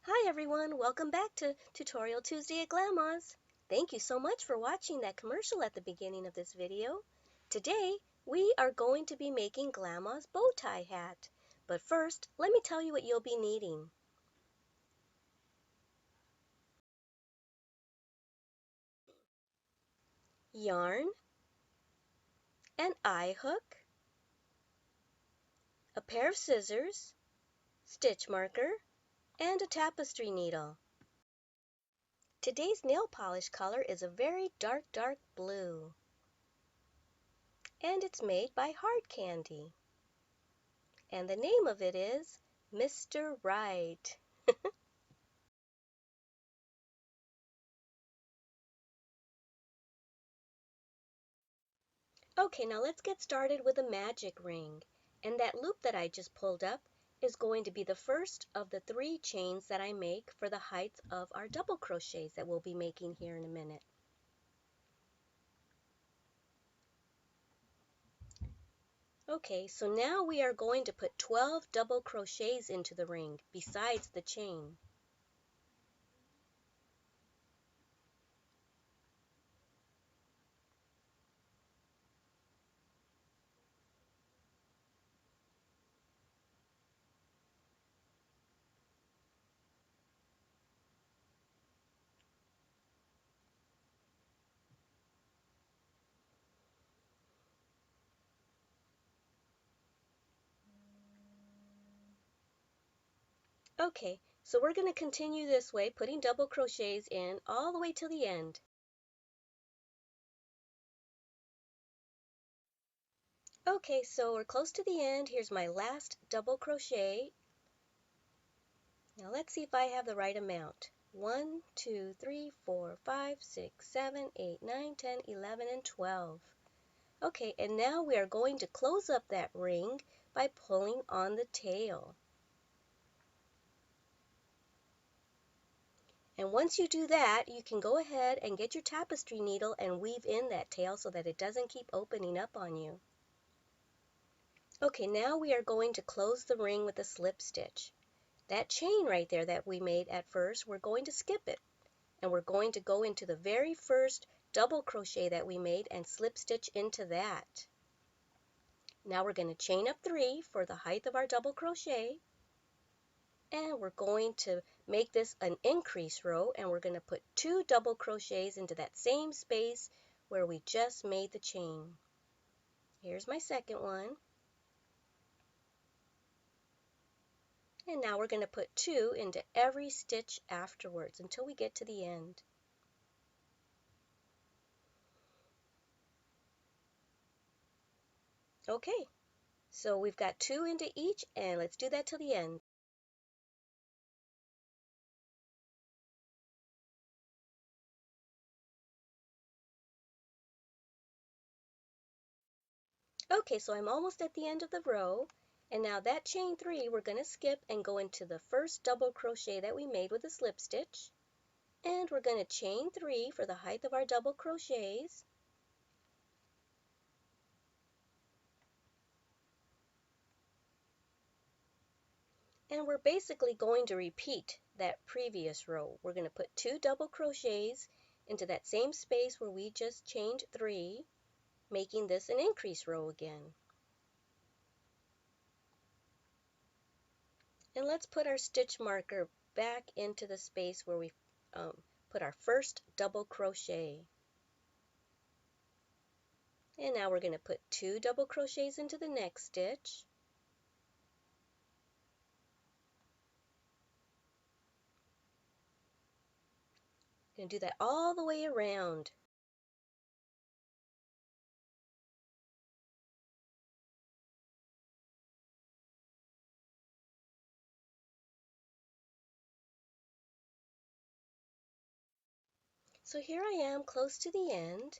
Hi everyone, welcome back to Tutorial Tuesday at Glama's. Thank you so much for watching that commercial at the beginning of this video. Today we are going to be making Glama's bow tie hat. But first, let me tell you what you'll be needing. Yarn, an eye hook, a pair of scissors, stitch marker, and a tapestry needle. Today's nail polish color is a very dark blue. And it's made by Hard Candy. And the name of it is Mr. Right. Okay, now let's get started with a magic ring. And that loop that I just pulled up is going to be the first of the 3 chains that I make for the heights of our double crochets that we'll be making here in a minute. Okay, so now we are going to put 12 double crochets into the ring besides the chain. Okay, so we're going to continue this way, putting double crochets in all the way till the end. Okay, so we're close to the end. Here's my last double crochet. Now let's see if I have the right amount. 1, 2, 3, 4, 5, 6, 7, 8, 9, 10, 11, and 12. Okay, and now we are going to close up that ring by pulling on the tail. And once you do that, you can go ahead and get your tapestry needle and weave in that tail so that it doesn't keep opening up on you. Okay, now we are going to close the ring with a slip stitch. That chain right there that we made at first, we're going to skip it. And we're going to go into the very first double crochet that we made and slip stitch into that. Now we're going to chain up 3 for the height of our double crochet. And we're going to make this an increase row, and we're going to put 2 double crochets into that same space where we just made the chain. Here's my second one. And now we're going to put 2 into every stitch afterwards until we get to the end. Okay, so we've got 2 into each, and let's do that till the end. Okay, so I'm almost at the end of the row, and now that chain 3 we're going to skip and go into the first double crochet that we made with a slip stitch, and we're going to chain 3 for the height of our double crochets. And we're basically going to repeat that previous row. We're going to put 2 double crochets into that same space where we just chained 3, making this an increase row again. And let's put our stitch marker back into the space where we put our first double crochet. And now we're going to put 2 double crochets into the next stitch. Going to do that all the way around. So here I am close to the end.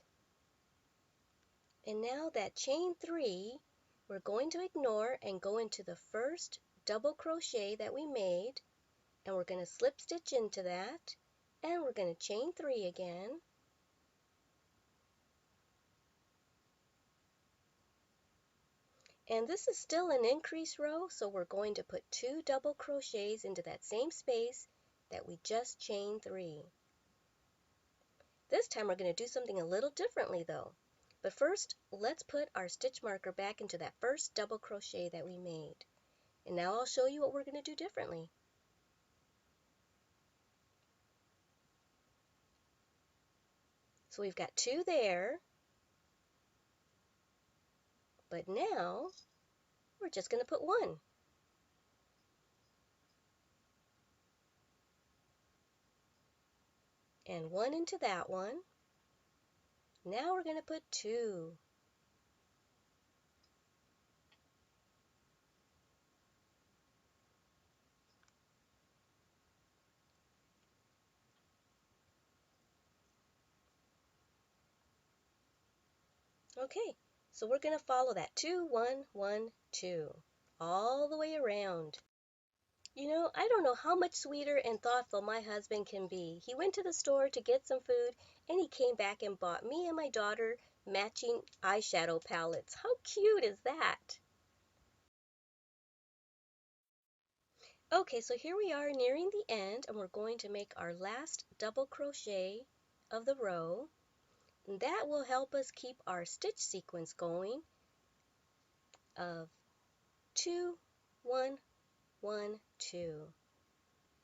And now that chain 3, we're going to ignore and go into the first double crochet that we made, and we're going to slip stitch into that, and we're going to chain 3 again. And this is still an increase row, so we're going to put 2 double crochets into that same space, that we just chain 3. This time we're going to do something a little differently though. But first, let's put our stitch marker back into that first double crochet that we made. And now I'll show you what we're going to do differently. So we've got 2 there, but now we're just going to put 1. And 1 into that one. Now we're going to put 2. Okay, so we're going to follow that 2, 1, 1, 2 all the way around. You know, I don't know how much sweeter and thoughtful my husband can be. He went to the store to get some food and he came back and bought me and my daughter matching eyeshadow palettes. How cute is that? Okay, so here we are nearing the end and we're going to make our last double crochet of the row. And that will help us keep our stitch sequence going of 2, 1, 1, 2.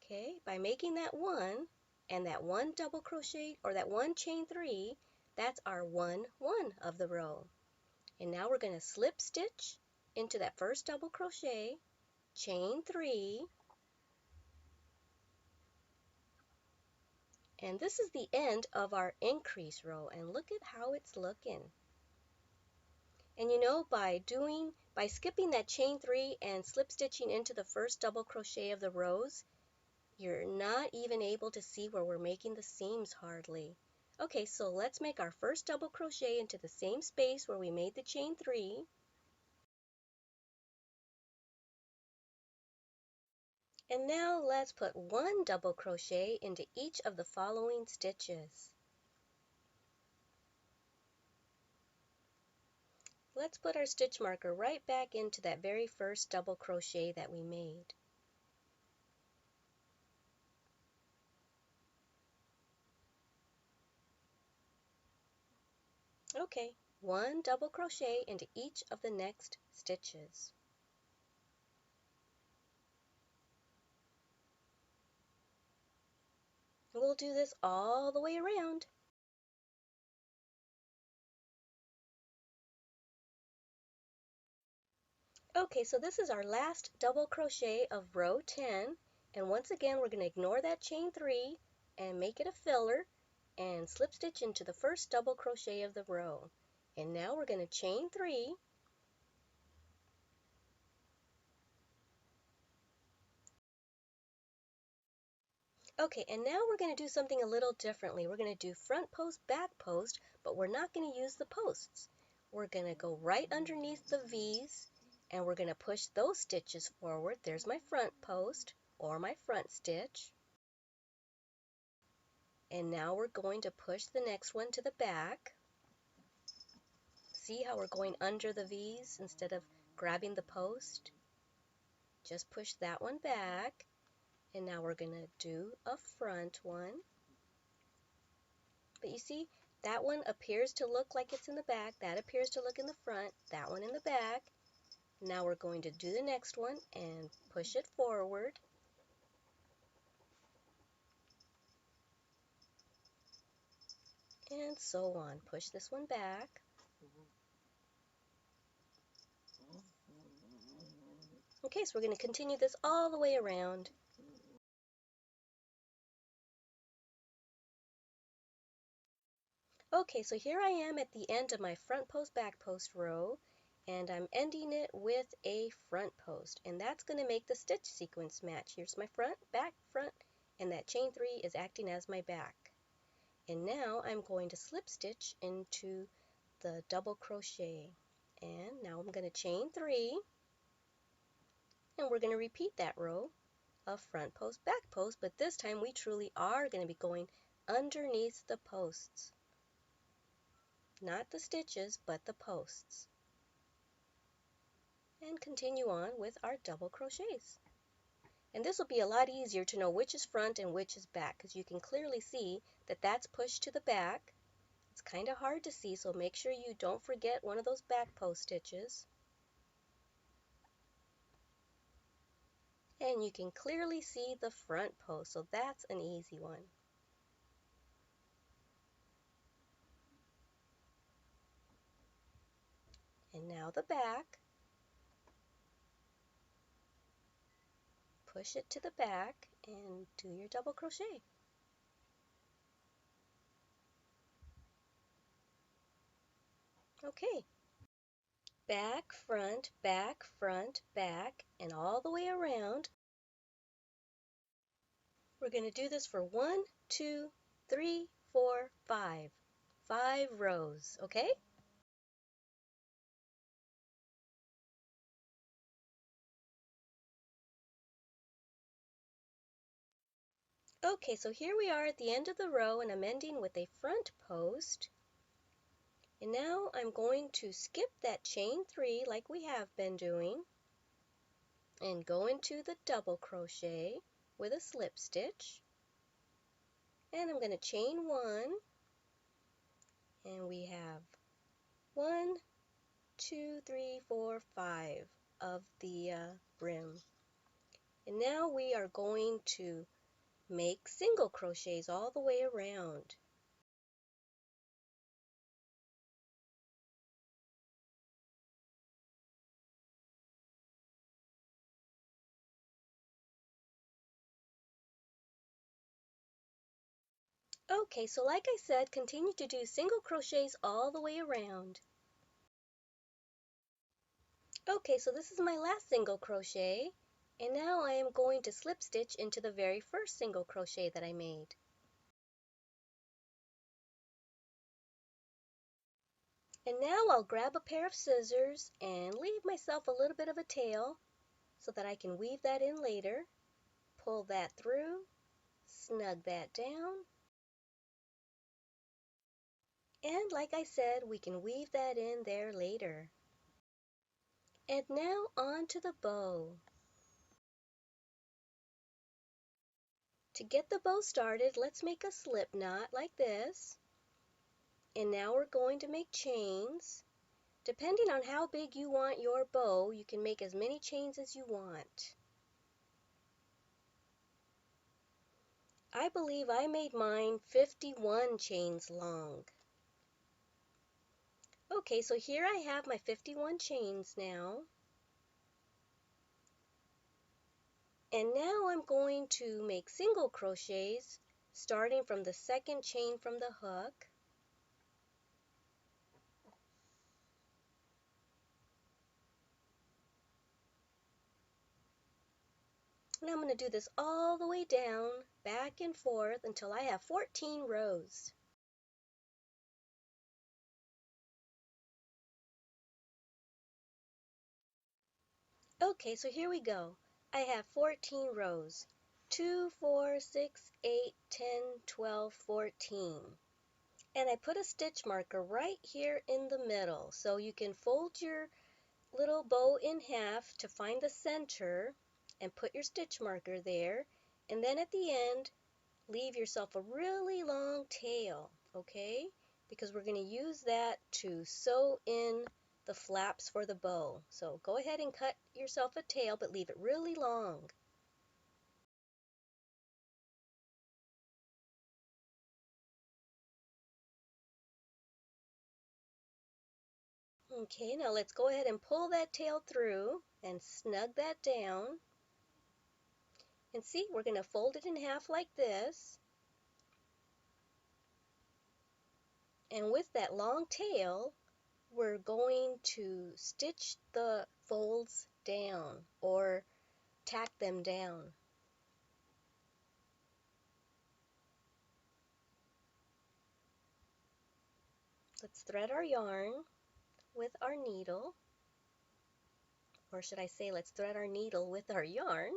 Okay, by making that 1 and that 1 double crochet or that 1 chain 3, that's our 1, 1 of the row. And now we're going to slip stitch into that first double crochet, chain 3, and this is the end of our increase row, and look at how it's looking. And you know, by skipping that chain 3 and slip stitching into the first double crochet of the rows, you're not even able to see where we're making the seams hardly. Okay, so let's make our first double crochet into the same space where we made the chain 3. And now let's put 1 double crochet into each of the following stitches. Let's put our stitch marker right back into that very first double crochet that we made. Okay, 1 double crochet into each of the next stitches. We'll do this all the way around. Okay, so this is our last double crochet of row 10, and once again we're going to ignore that chain 3 and make it a filler and slip stitch into the first double crochet of the row. And now we're going to chain 3. Okay, and now we're going to do something a little differently. We're going to do front post, back post, but we're not going to use the posts. We're going to go right underneath the V's and we're going to push those stitches forward. There's my front post or my front stitch. And now we're going to push the next one to the back. See how we're going under the V's instead of grabbing the post? Just push that one back. And now we're going to do a front one. But you see, that one appears to look like it's in the back. That appears to look in the front. That one in the back. Now we're going to do the next one and push it forward. And so on. Push this one back. Okay, so we're going to continue this all the way around. Okay, so here I am at the end of my front post, back post row, and I'm ending it with a front post, and that's going to make the stitch sequence match. Here's my front, front, and that chain 3 is acting as my back. And now I'm going to slip stitch into the double crochet, and now I'm going to chain 3, and we're going to repeat that row of front post, back post, but this time we truly are going to be going underneath the posts. Not the stitches, but the posts. And continue on with our double crochets. And this will be a lot easier to know which is front and which is back, because you can clearly see that that's pushed to the back. It's kind of hard to see, so make sure you don't forget one of those back post stitches. And you can clearly see the front post, so that's an easy one. And now the back. Push it to the back and do your double crochet. Okay. Back, front, back, and all the way around. We're going to do this for 1, 2, 3, 4, 5. 5 rows, okay? Okay, so here we are at the end of the row, and I'm ending with a front post. And now I'm going to skip that chain 3 like we have been doing and go into the double crochet with a slip stitch. And I'm going to chain 1, and we have 1, 2, 3, 4, 5 of the brim. And now we are going to make single crochets all the way around. Okay, so like I said, continue to do single crochets all the way around. Okay, so this is my last single crochet, and now I am going to slip stitch into the very first single crochet that I made. And now I'll grab a pair of scissors and leave myself a little bit of a tail so that I can weave that in later. Pull that through, snug that down, and like I said, we can weave that in there later. And now on to the bow. To get the bow started, let's make a slip knot like this. And now we're going to make chains. Depending on how big you want your bow, you can make as many chains as you want. I believe I made mine 51 chains long. Okay, so here I have my 51 chains now. And now I'm going to make single crochets starting from the second chain from the hook. And I'm going to do this all the way down, back and forth until I have 14 rows. Okay, so here we go. I have 14 rows. 2, 4, 6, 8, 10, 12, 14. And I put a stitch marker right here in the middle. So you can fold your little bow in half to find the center and put your stitch marker there. And then at the end, leave yourself a really long tail, okay? Because we're going to use that to sew in the flaps for the bow. So go ahead and cut yourself a tail, but leave it really long. Okay, now let's go ahead and pull that tail through and snug that down. And see, we're going to fold it in half like this. And with that long tail, we're going to stitch the folds down or tack them down. Let's thread our yarn with our needle, or should I say let's thread our needle with our yarn.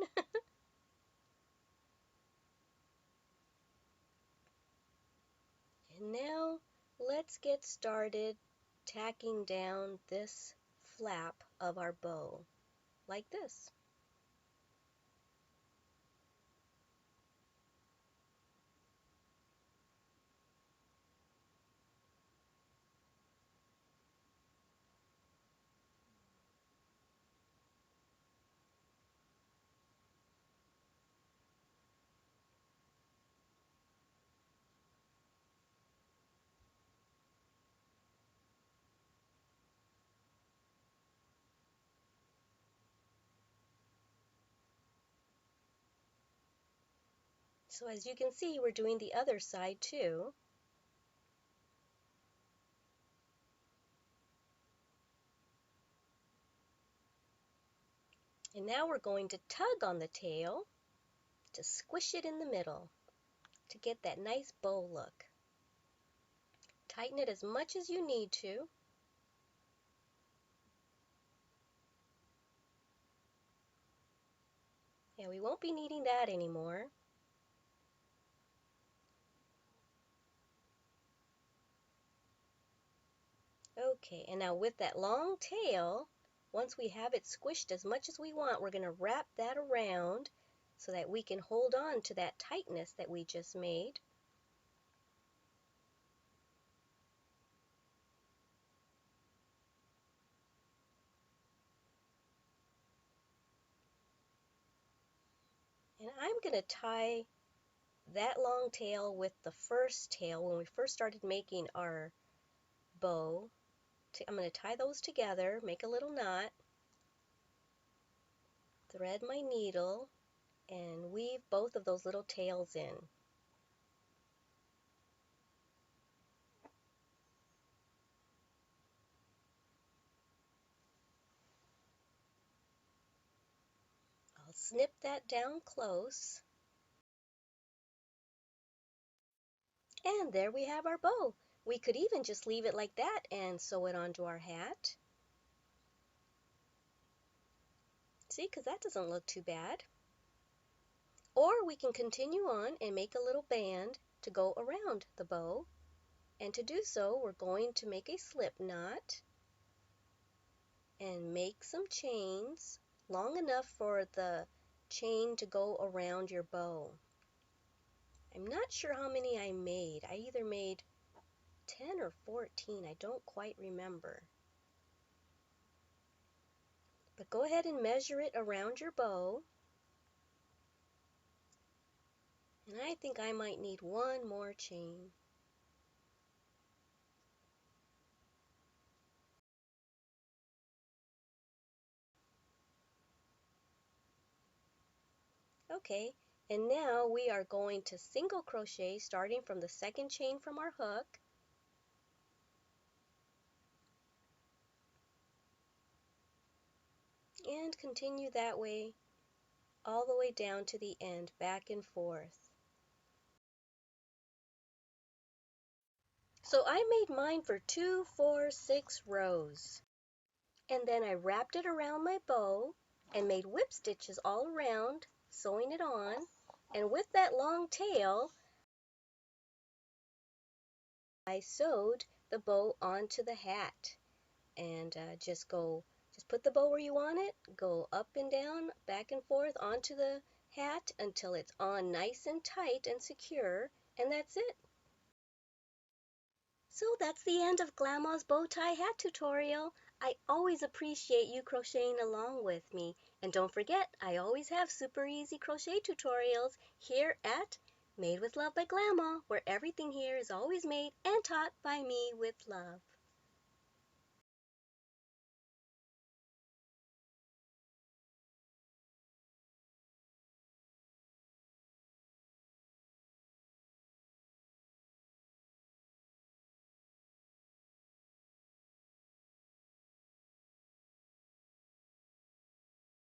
And now let's get started tacking down this flap of our bow like this. So as you can see, we're doing the other side too. And now we're going to tug on the tail to squish it in the middle to get that nice bow look. Tighten it as much as you need to. Yeah, we won't be needing that anymore. Okay, and now with that long tail, once we have it squished as much as we want, we're going to wrap that around so that we can hold on to that tightness that we just made. And I'm going to tie that long tail with the first tail when we first started making our bow. I'm going to tie those together, make a little knot, thread my needle, and weave both of those little tails in. I'll snip that down close. And there we have our bow. We could even just leave it like that and sew it onto our hat. See, because that doesn't look too bad. Or we can continue on and make a little band to go around the bow. And to do so, we're going to make a slip knot and make some chains long enough for the chain to go around your bow. I'm not sure how many I made. I either made 10 or 14. I don't quite remember. But go ahead and measure it around your bow. And I think I might need one more chain. Okay, and now we are going to single crochet starting from the second chain from our hook. And continue that way all the way down to the end, back and forth. So I made mine for 2, 4, 6 rows. And then I wrapped it around my bow and made whip stitches all around, sewing it on. And with that long tail, I sewed the bow onto the hat. And just put the bow where you want it, go up and down, back and forth onto the hat until it's on nice and tight and secure, and that's it. So that's the end of Glama's bow tie hat tutorial. I always appreciate you crocheting along with me. And don't forget, I always have super easy crochet tutorials here at Made with Love by Glama, where everything here is always made and taught by me with love.